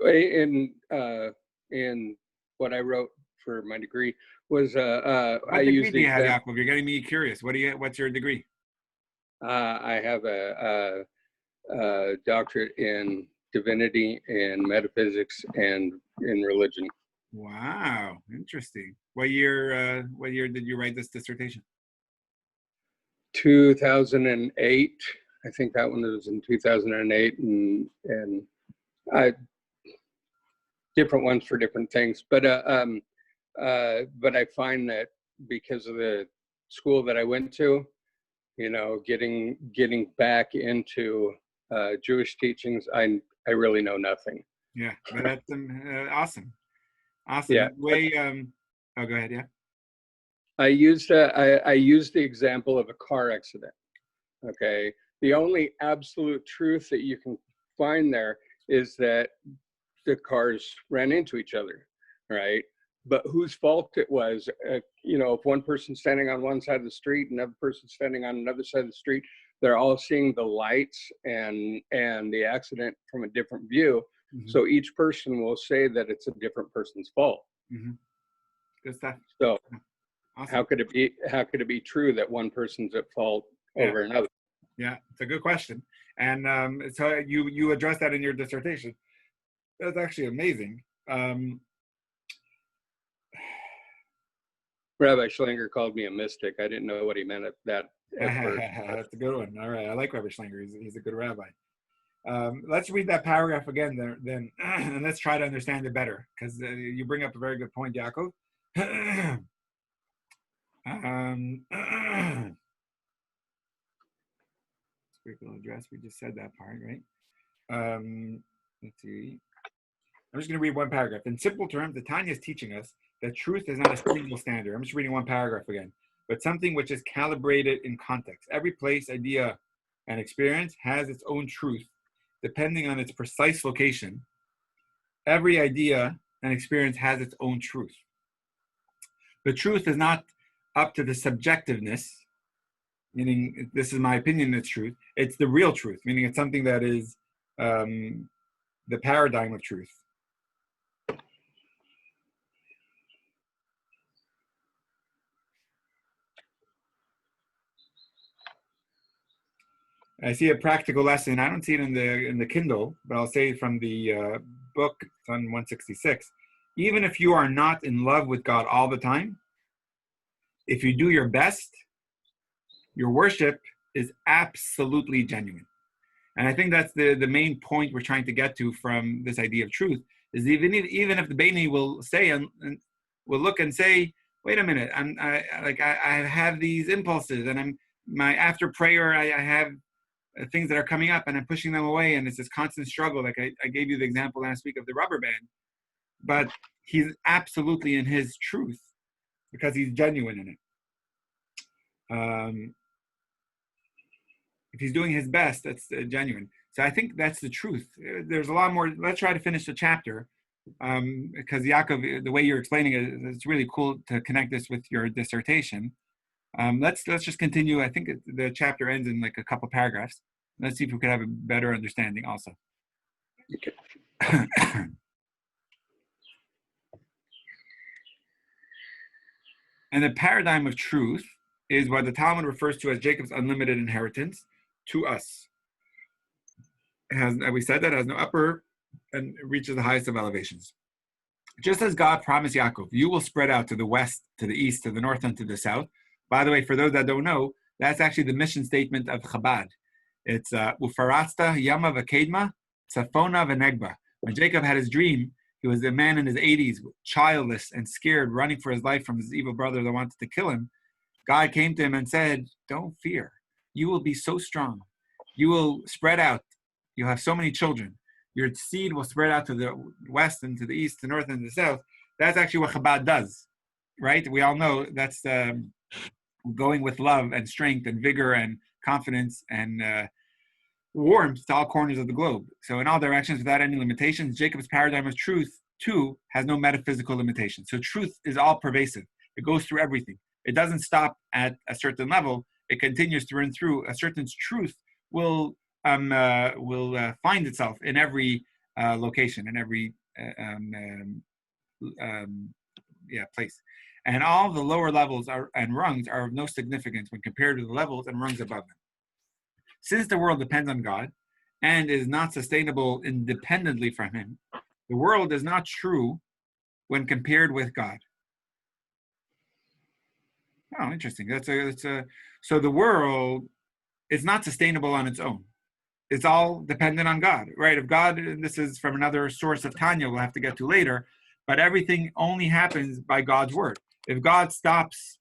[SPEAKER 4] in what I wrote for my degree was
[SPEAKER 1] what degree do you have, Yaakov? You're getting me curious. What's your degree?
[SPEAKER 4] I have a doctorate in divinity and metaphysics and in religion.
[SPEAKER 1] Wow, interesting. What year did you write this dissertation?
[SPEAKER 4] 2008. I think that one was in 2008, and different ones for different things. But I find that because of the school that I went to, you know, getting back into Jewish teachings, I really know nothing.
[SPEAKER 1] Yeah, but that's awesome.
[SPEAKER 4] Yeah.
[SPEAKER 1] Oh, go ahead. Yeah.
[SPEAKER 4] I used the example of a car accident. Okay. The only absolute truth that you can find there is that the cars ran into each other, right? But whose fault it was, you know, if one person's standing on one side of the street, another person standing on another side of the street, they're all seeing the lights and the accident from a different view. Mm-hmm. So each person will say that it's a different person's fault.
[SPEAKER 1] Mm-hmm. Good stuff.
[SPEAKER 4] So
[SPEAKER 1] awesome.
[SPEAKER 4] How could it be true that one person's at fault over another?
[SPEAKER 1] Yeah, it's a good question. And so you addressed that in your dissertation. That's actually amazing.
[SPEAKER 4] Rabbi Schlinger called me a mystic. I didn't know what he meant at that at first.
[SPEAKER 1] That's a good one. All right, I like Rabbi Schlinger. He's a good rabbi. Let's read that paragraph again, then, and let's try to understand it better, because you bring up a very good point, Yaakov. Spiritual address. We just said that part, right? Let's see. I'm just going to read one paragraph. In simple terms, the Tanya is teaching us that truth is not a single standard. I'm just reading one paragraph again, but something which is calibrated in context. Every place, idea, and experience has its own truth, depending on its precise location. Every idea and experience has its own truth. The truth is not up to the subjectiveness, meaning this is my opinion, it's truth. It's the real truth, meaning it's something that is the paradigm of truth. I see a practical lesson. I don't see it in the Kindle, but I'll say it from the book. It's on 166. Even if you are not in love with God all the time, if you do your best, your worship is absolutely genuine. And I think that's the main point we're trying to get to from this idea of truth, is even if the Beni will say and will look and say, wait a minute, I have these impulses, and after prayer I have things that are coming up and I'm pushing them away, and it's this constant struggle. Like I gave you the example last week of the rubber band, but he's absolutely in his truth because he's genuine in it. If he's doing his best, that's genuine. So I think that's the truth. There's a lot more. Let's try to finish the chapter, because Yaakov, the way you're explaining it, it's really cool to connect this with your dissertation. Let's just continue. I think the chapter ends in like a couple paragraphs. Let's see if we could have a better understanding also. Okay. And the paradigm of truth is what the Talmud refers to as Jacob's unlimited inheritance to us. It has, we said, that it has no upper and reaches the highest of elevations. Just as God promised Yaakov, you will spread out to the west, to the east, to the north, and to the south. By the way, for those that don't know, that's actually the mission statement of Chabad. It's Ufaratzta Yama V'Kedma Tzafona V'Negba. When Jacob had his dream, he was a man in his 80s, childless and scared, running for his life from his evil brother that wanted to kill him. God came to him and said, don't fear. You will be so strong. You will spread out. You'll have so many children. Your seed will spread out to the west and to the east, the north and the south. That's actually what Chabad does, right? We all know that's going with love and strength and vigor and confidence and warmth to all corners of the globe. So in all directions, without any limitations, Jacob's paradigm of truth, too, has no metaphysical limitations. So truth is all pervasive. It goes through everything. It doesn't stop at a certain level. It continues to run through. A certain truth will find itself in every location, in every place. And all the lower levels and rungs are of no significance when compared to the levels and rungs above them. Since the world depends on God, and is not sustainable independently from him, the world is not true when compared with God. Oh, interesting. So the world is not sustainable on its own. It's all dependent on God, right? If God, and this is from another source of Tanya we'll have to get to later, but everything only happens by God's word. If God stops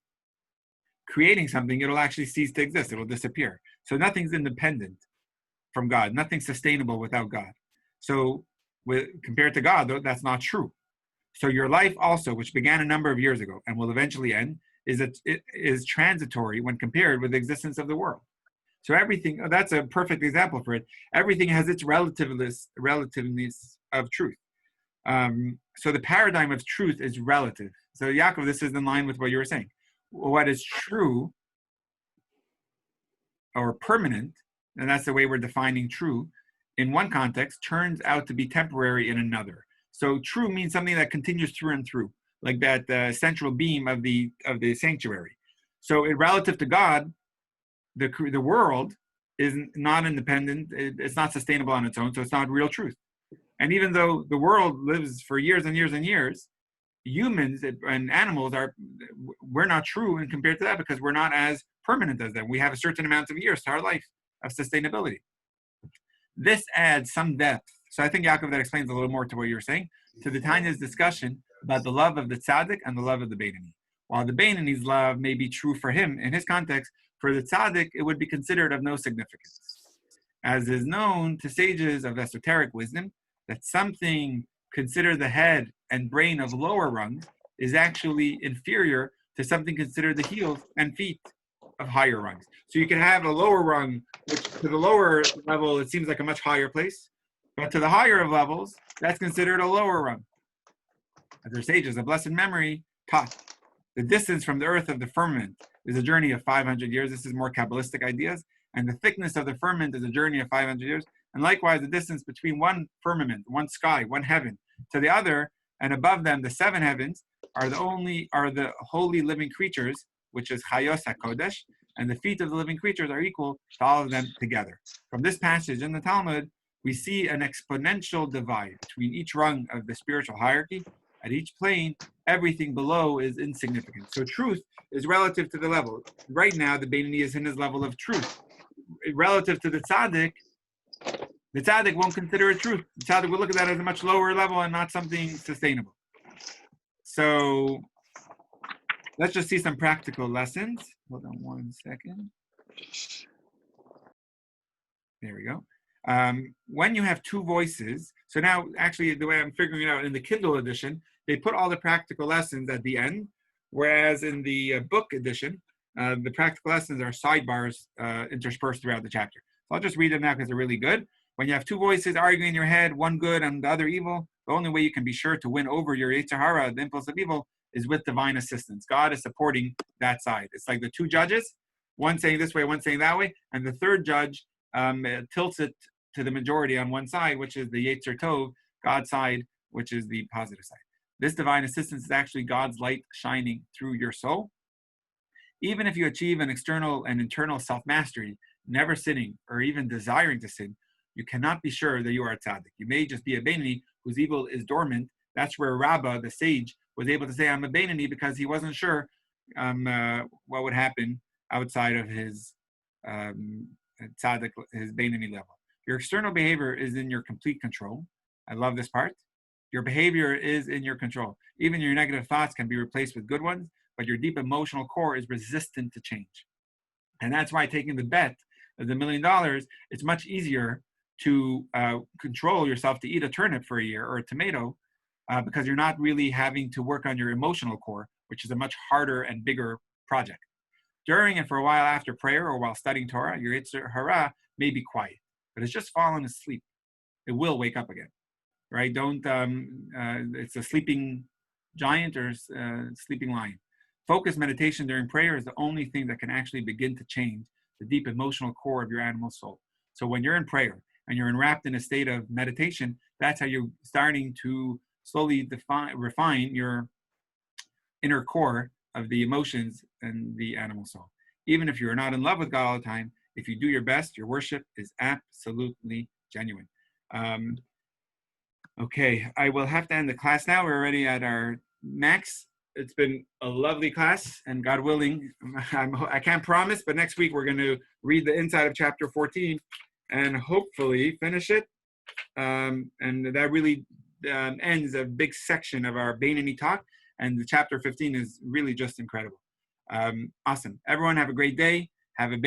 [SPEAKER 1] creating something, it'll actually cease to exist. It will disappear. So nothing's independent from God. Nothing's sustainable without God. So compared to God, that's not true. So your life also, which began a number of years ago and will eventually end, is transitory when compared with the existence of the world. So everything, that's a perfect example for it. Everything has its relativeness of truth. So the paradigm of truth is relative. So Yaakov, this is in line with what you were saying. What is true or permanent, and that's the way we're defining true, in one context, turns out to be temporary in another. So true means something that continues through and through, like that central beam of the sanctuary. So relative to God, the world is not independent. It's not sustainable on its own, so it's not real truth. And even though the world lives for years and years and years, humans and animals we're not true in compared to that because we're not as permanent as them. We have a certain amount of years to our life of sustainability. This adds some depth. So I think, Yaakov, that explains a little more to what you were saying, to the Tanya's discussion about the love of the tzaddik and the love of the Beinoni. While the Beinoni's love may be true for him, in his context, for the tzaddik, it would be considered of no significance. As is known to sages of esoteric wisdom, that something considered the head and brain of lower rungs is actually inferior to something considered the heels and feet of higher rungs. So you can have a lower rung, which to the lower level, it seems like a much higher place, but to the higher of levels, that's considered a lower rung. As their sages of blessed memory taught, the distance from the earth of the firmament is a journey of 500 years. This is more Kabbalistic ideas. And the thickness of the firmament is a journey of 500 years. And likewise, the distance between one firmament, one sky, one heaven, to the other, and above them, the 7 heavens, are the holy living creatures, which is Chayos HaKodesh, and the feet of the living creatures are equal to all of them together. From this passage in the Talmud, we see an exponential divide between each rung of the spiritual hierarchy. At each plane, everything below is insignificant. So truth is relative to the level. Right now, the Beinoni is in his level of truth. Relative to the tzaddik won't consider it truth. The tzaddik will look at that as a much lower level and not something sustainable. So let's just see some practical lessons. Hold on one second. There we go. When you have 2 voices, so now actually the way I'm figuring it out in the Kindle edition, they put all the practical lessons at the end, whereas in the book edition, the practical lessons are sidebars interspersed throughout the chapter. So I'll just read them now because they're really good. When you have 2 voices arguing in your head, one good and the other evil, the only way you can be sure to win over your Yetzer Hara, the impulse of evil, is with divine assistance. God is supporting that side. It's like the 2 judges, one saying this way, one saying that way, and the third judge tilts it to the majority on one side, which is the Yetzer Tov, God's side, which is the positive side. This divine assistance is actually God's light shining through your soul. Even if you achieve an external and internal self-mastery, never sinning or even desiring to sin, you cannot be sure that you are a tzaddik. You may just be a Beinoni whose evil is dormant. That's where Rabbah, the sage, was able to say, I'm a Beinoni, because he wasn't sure what would happen outside of his tzaddik, his Beinoni level. Your external behavior is in your complete control. I love this part. Your behavior is in your control. Even your negative thoughts can be replaced with good ones, but your deep emotional core is resistant to change. And that's why taking the bet of the $1 million, it's much easier to control yourself to eat a turnip for a year or a tomato because you're not really having to work on your emotional core, which is a much harder and bigger project. During and for a while after prayer or while studying Torah, your Yetzer Hara may be quiet, but it's just fallen asleep. It will wake up again, right? It's a sleeping giant or sleeping lion. Focused meditation during prayer is the only thing that can actually begin to change the deep emotional core of your animal soul. So when you're in prayer and you're enwrapped in a state of meditation, that's how you're starting to slowly refine your inner core of the emotions and the animal soul. Even if you're not in love with God all the time, if you do your best, your worship is absolutely genuine. Okay, I will have to end the class now. We're already at our max. It's been a lovely class, and God willing, I can't promise, but next week we're going to read the inside of chapter 14 and hopefully finish it. And that really ends a big section of our Beinoni talk, and the chapter 15 is really just incredible. Awesome. Everyone have a great day. Have a